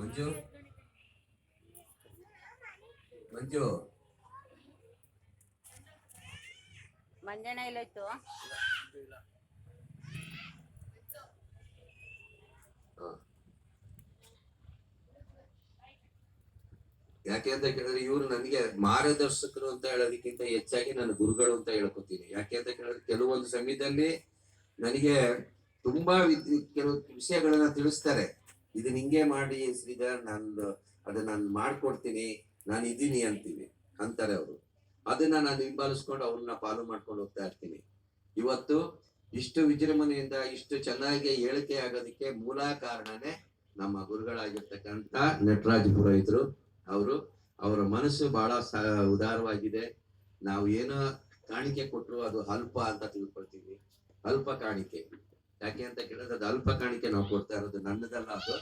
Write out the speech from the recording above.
ಮಂಜು ಮಂಜು ಮಂಜಣ್ಣ ಎಲ್ಲೋಯ್ತು? ಯಾಕೆ ಅಂತ ಕೇಳಿದ್ರೆ ಇವ್ರು ನನಗೆ ಮಾರ್ಗದರ್ಶಕರು ಅಂತ ಹೇಳೋದಕ್ಕಿಂತ ಹೆಚ್ಚಾಗಿ ನನ್ನ ಗುರುಗಳು ಅಂತ ಹೇಳ್ಕೊತೀನಿ. ಯಾಕೆ ಅಂತ ಕೇಳಿದ್ರೆ ಕೆಲವೊಂದು ಸಮಯದಲ್ಲಿ ನನಗೆ ತುಂಬಾ ಕೆಲವು ವಿಷಯಗಳನ್ನ ತಿಳಿಸ್ತಾರೆ. ಇದನ್ನ ಹಿಂಗೆ ಮಾಡಿ ಶ್ರೀಧರ್, ಅದನ್ನ ನಾನು ಮಾಡ್ಕೊಡ್ತೀನಿ, ನಾನು ಇದ್ದೀನಿ ಅಂತಾರೆ ಅವರು. ಅದನ್ನ ನಾನು ಹಿಂಬಾಲಿಸ್ಕೊಂಡು ಅವ್ರನ್ನ ಫಾಲೋ ಮಾಡ್ಕೊಂಡು ಹೋಗ್ತಾ ಇರ್ತೀನಿ. ಇವತ್ತು ಇಷ್ಟು ವಿಜೃಂಭಣೆಯಿಂದ ಇಷ್ಟು ಚೆನ್ನಾಗಿ ಹೇಳಿಕೆ ಆಗೋದಕ್ಕೆ ಮೂಲ ಕಾರಣನೇ ನಮ್ಮ ಗುರುಗಳಾಗಿರ್ತಕ್ಕಂಥ ನಟರಾಜ ಪುರೋಹಿತರು. ಅವರ ಮನಸ್ಸು ಬಹಳ ಉದಾರವಾಗಿದೆ. ನಾವು ಏನೋ ಕಾಣಿಕೆ ಕೊಟ್ಟರು ಅದು ಅಲ್ಪ ಅಂತ ತಿಳ್ಕೊಳ್ತೀವಿ. ಅಲ್ಪ ಕಾಣಿಕೆ ಯಾಕೆ ಅಂತ ಕೇಳಿದ್ರೆ ಅದು ಅಲ್ಪ ಕಾಣಿಕೆ ನಾವು ಕೊಡ್ತಾ ಇರೋದು ನನ್ನದಲ್ಲ, ಅದು